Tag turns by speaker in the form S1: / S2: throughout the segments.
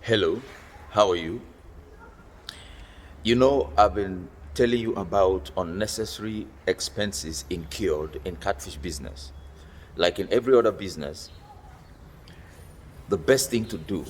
S1: Hello, how are you? I've been telling you about unnecessary expenses incurred in catfish business. Like in every other business, the best thing to do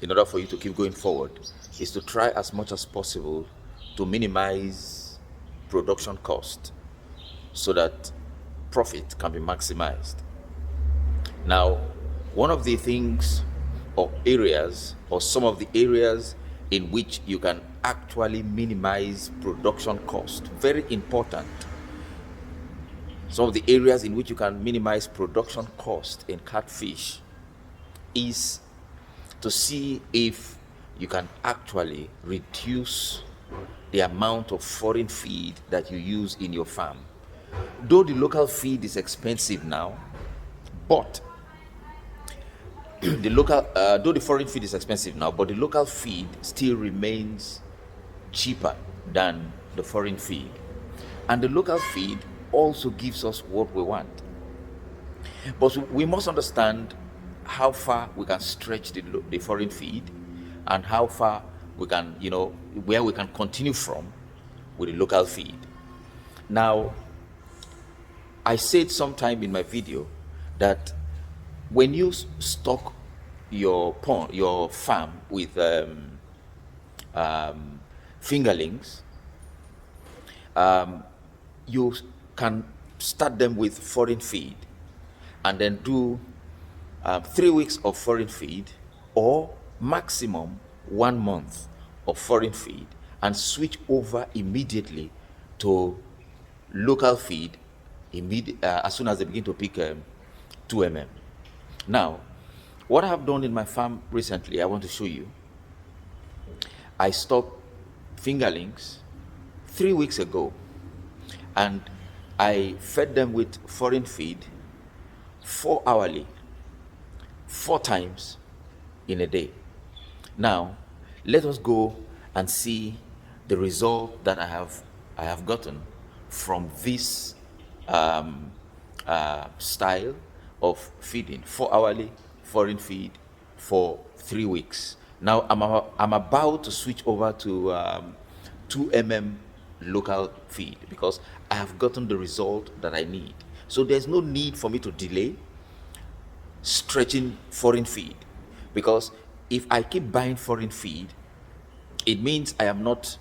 S1: in order for you to keep going forward is to try as much as possible to minimize production cost so that profit can be maximized. Now, one of the things or areas, or some of the areas in which you can actually minimize production cost, very important. Some of the areas in which you can minimize production cost in catfish is to see if you can actually reduce the amount of foreign feed that you use in your farm. Though the local feed is expensive now, but though the foreign feed is expensive now, but the local feed still remains cheaper than the foreign feed. And the local feed also gives us what we want. But we must understand how far we can stretch the foreign feed and how far we can, where we can continue from with the local feed. Now, I said sometime in my video that when you stock your farm with fingerlings, you can start them with foreign feed and then do 3 weeks of foreign feed or maximum 1 month of foreign feed and switch over immediately to local feed as soon as they begin to pick 2 mm. Now, what I have done in my farm recently, I want to show you. I stocked fingerlings 3 weeks ago and I fed them with foreign feed 4 hourly, 4 times in a day. Now, let us go and see the result that I have gotten from this style of feeding 4 hourly foreign feed for 3 weeks. Now I'm about to switch over to 2 mm local feed because I have gotten the result that I need. So there's no need for me to delay stretching foreign feed, because if I keep buying foreign feed, it means I am not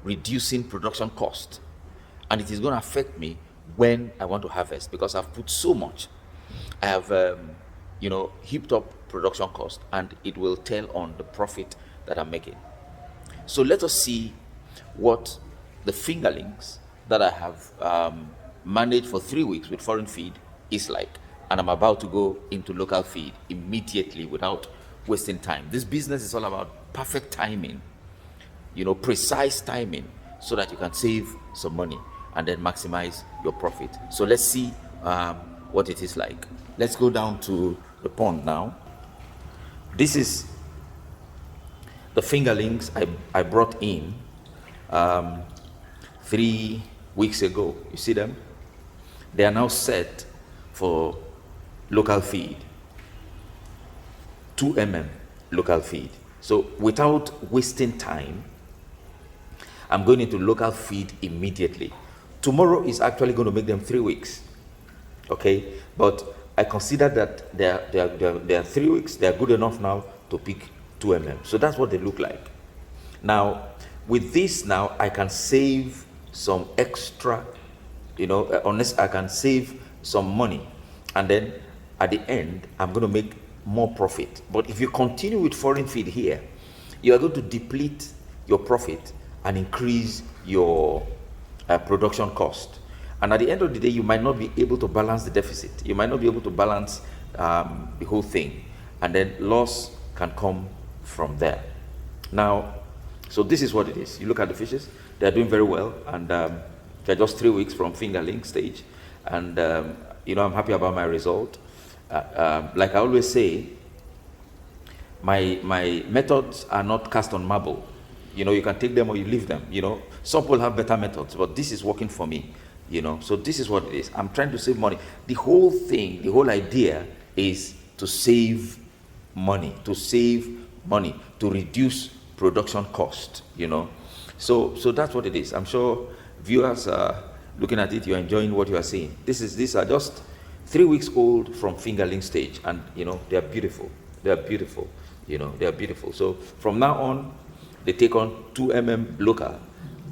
S1: reducing production cost, and it is going to affect me when I want to harvest because I've put so much. I have heaped up production cost, and it will tell on the profit that I'm making. So let us see what the fingerlings that I have managed for 3 weeks with foreign feed is like. And I'm about to go into local feed immediately without wasting time. This business is all about perfect timing, precise timing, so that you can save some money and then maximize your profit. So let's see what it is like. Let's go down to the pond now. This is the fingerlings I brought in 3 weeks ago. You see them? They are now set for local feed, 2 mm local feed. So without wasting time, I'm going into local feed immediately. Tomorrow is actually going to make them 3 weeks. Okay, but I consider that they are 3 weeks. They are good enough now to pick 2 mm. So that's what they look like. Now, with this, now I can save some extra, unless I can save some money, and then at the end I'm going to make more profit. But if you continue with foreign feed here, you are going to deplete your profit and increase your production cost. And at the end of the day, you might not be able to balance the deficit. You might not be able to balance the whole thing. And then loss can come from there. Now, so this is what it is. You look at the fishes, they're doing very well. And they're just 3 weeks from fingerling stage. And, I'm happy about my result. Like I always say, my methods are not cast on marble. You can take them or you leave them. Some people have better methods, but this is working for me. So this is what it is. I'm trying to save money. The whole idea is to save money, money to reduce production cost, So that's what it is. I'm sure viewers are looking at it, you're enjoying what you are seeing. These are just 3 weeks old from fingerling stage, and they are beautiful. They are beautiful. They are beautiful. So from now on, they take on 2 local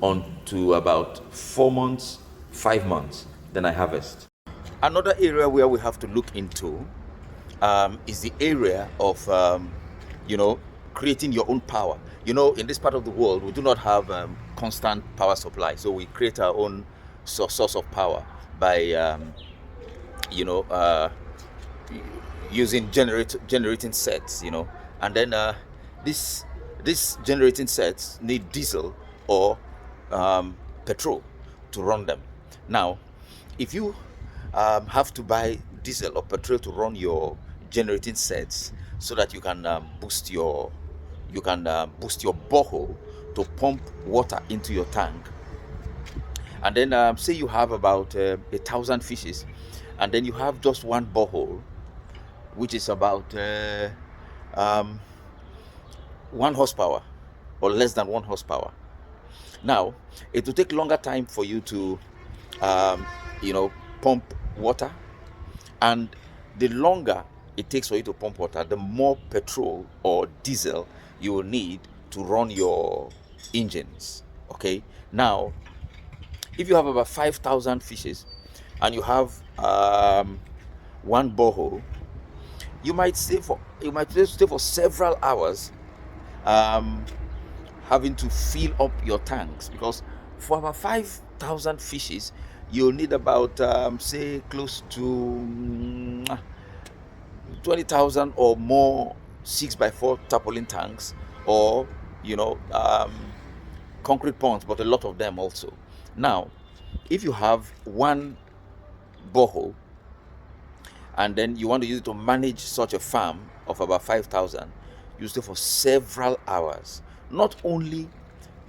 S1: on to about 4 months, 5 months. Then I harvest. Another area where we have to look into is the area of creating your own power. In this part of the world, we do not have constant power supply, so we create our own source of power by using generating sets, and then this generating sets need diesel or petrol to run them. Now, if you have to buy diesel or petrol to run your generating sets, so that you can boost your borehole to pump water into your tank, and then say you have about 1,000 fishes, and then you have just one borehole, which is about 1 horsepower or less than 1 horsepower. Now, it will take longer time for you to pump water, and the longer it takes for you to pump water, the more petrol or diesel you will need to run your engines. Okay, now if you have about 5,000 fishes and you have one borehole, you might stay for several hours having to fill up your tanks, because for about 5,000 fishes you'll need about say close to 20,000 or more 6x4 tarpaulin tanks, or concrete ponds, but a lot of them also. Now, if you have one borehole and then you want to use it to manage such a farm of about 5,000, you stay for several hours. Not only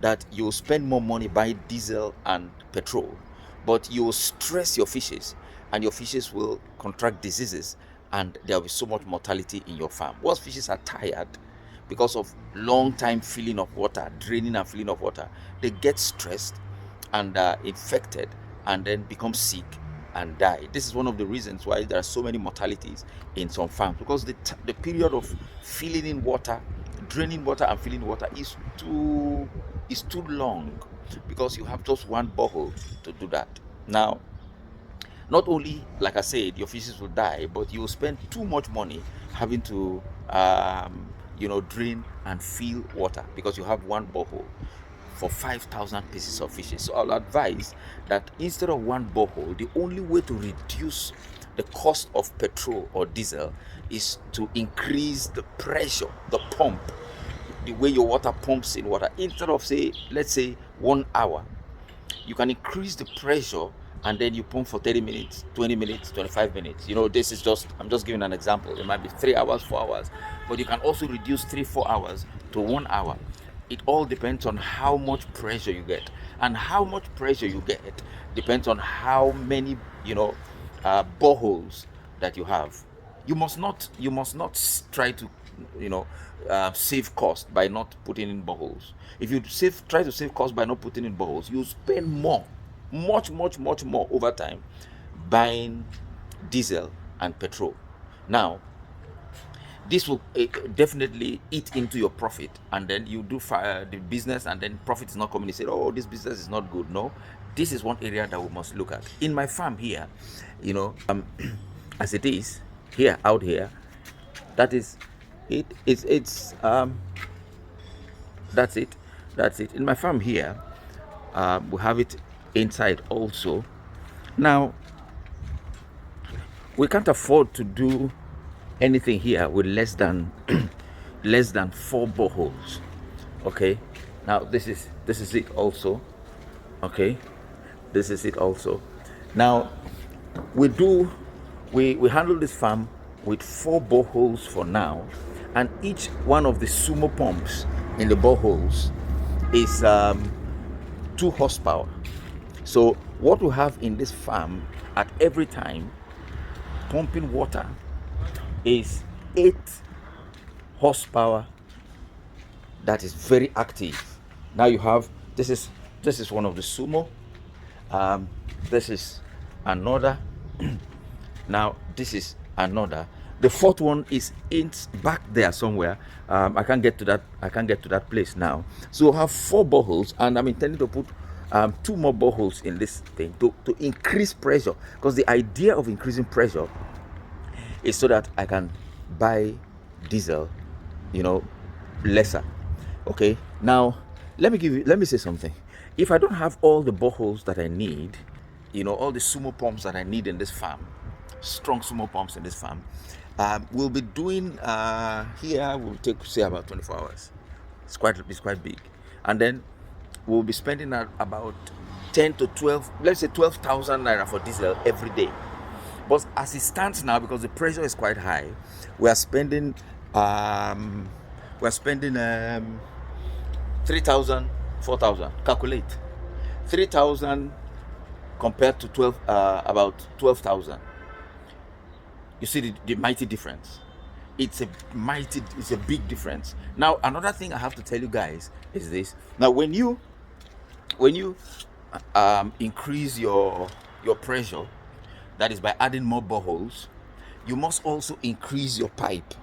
S1: that you will spend more money buying diesel and petrol, but you will stress your fishes, and your fishes will contract diseases, and there will be so much mortality in your farm. Once fishes are tired because of long time filling of water, draining and filling of water, they get stressed and are infected, and then become sick and die. This is one of the reasons why there are so many mortalities in some farms, because the period of filling in water, draining water and filling water is too long, because you have just one borehole to do that. Now, not only, like I said, your fishes will die, but you will spend too much money having to drain and fill water, because you have one borehole for 5,000 pieces of fishes. So I'll advise that instead of one borehole, the only way to reduce the cost of petrol or diesel is to increase the pressure, the pump, the way your water pumps in water. Instead of, let's say 1 hour, you can increase the pressure, and then you pump for 30 minutes, 20 minutes, 25 minutes. This is I'm just giving an example. It might be 3 hours, 4 hours, but you can also reduce 3-4 hours to 1 hour. It all depends on how much pressure you get, and how much pressure you get depends on how many boreholes that you have. You must not try to save cost by not putting in boreholes. If you try to save cost by not putting in boreholes, you spend much more over time buying diesel and petrol. Now, this will definitely eat into your profit, and then you do the business, and then profit is not coming. You say, oh, this business is not good. No, this is one area that we must look at. In my farm here, as it is here, out here, that is it. That's it. In my farm here, we have it inside also. Now, we can't afford to do anything here with less than 4 boreholes. Okay, now this is it also. Okay, this is it also. Now, we handle this farm with 4 boreholes for now, and each one of the sumo pumps in the boreholes is 2 horsepower. So what we have in this farm at every time pumping water is 8 horsepower that is very active. Now you have, this is one of the sumo. um, this is another. Now this is another. The fourth one is in back there somewhere. I can't get to that. I can't get to that place now. So we'll have 4 boreholes, and I'm intending to put 2 more boreholes in this thing to increase pressure. Because the idea of increasing pressure is so that I can buy diesel, you know, lesser. Okay. Now let me say something. If I don't have all the boreholes that I need, all the sumo pumps that I need in this farm, strong sumo pumps in this farm, we'll be doing here will take, say, about 24 hours. It's quite big. And then we'll be spending about 10 to 12, let's say 12,000 naira for diesel every day. But as it stands now, because the pressure is quite high, we are spending um 3,000, 4,000. Calculate 3,000 compared to 12, about 12,000. You see the mighty difference. It's a big difference. Now another thing I have to tell you guys is this. Now when you increase your pressure, that is by adding more boreholes, you must also increase your pipe.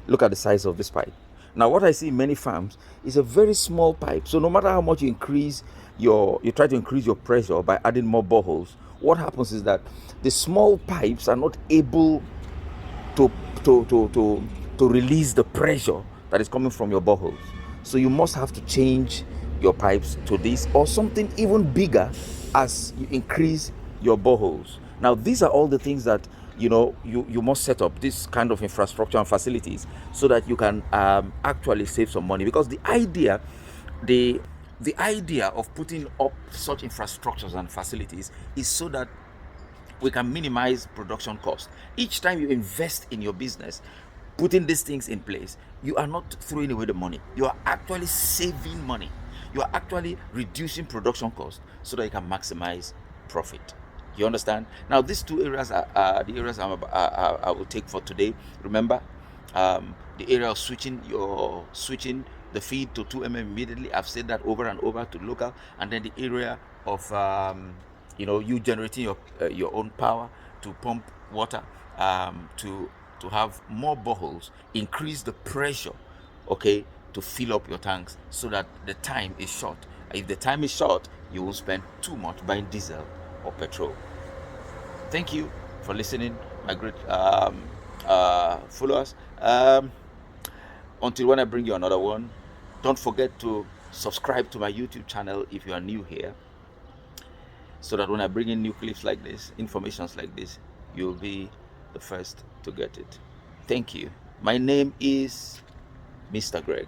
S1: Look at the size of this pipe. Now what I see in many farms is a very small pipe. So no matter how much you try to increase your pressure by adding more boreholes, what happens is that the small pipes are not able to release the pressure that is coming from your boreholes. So you must have to change your pipes to this or something even bigger as you increase your boreholes. Now these are all the things that you must set up, this kind of infrastructure and facilities, so that you can actually save some money. Because the idea of putting up such infrastructures and facilities is so that we can minimize production cost. Each time you invest in your business, putting these things in place, you are not throwing away the money. You are actually saving money. You are actually reducing production cost so that you can maximize profit. You understand? Now, these 2 areas are the areas I will take for today. Remember, the area of switching the feed to 2 immediately. I've said that over and over to local, and then the area of you generating your own power to pump water, to have more boreholes, increase the pressure, okay, to fill up your tanks so that the time is short. If the time is short, you will spend too much buying diesel or petrol. Thank you for listening, my great followers. Until when I bring you another one, don't forget to subscribe to my YouTube channel if you are new here, so that when I bring in new clips like this, informations like this, you'll be the first to get it. Thank you. My name is Mr. Greg.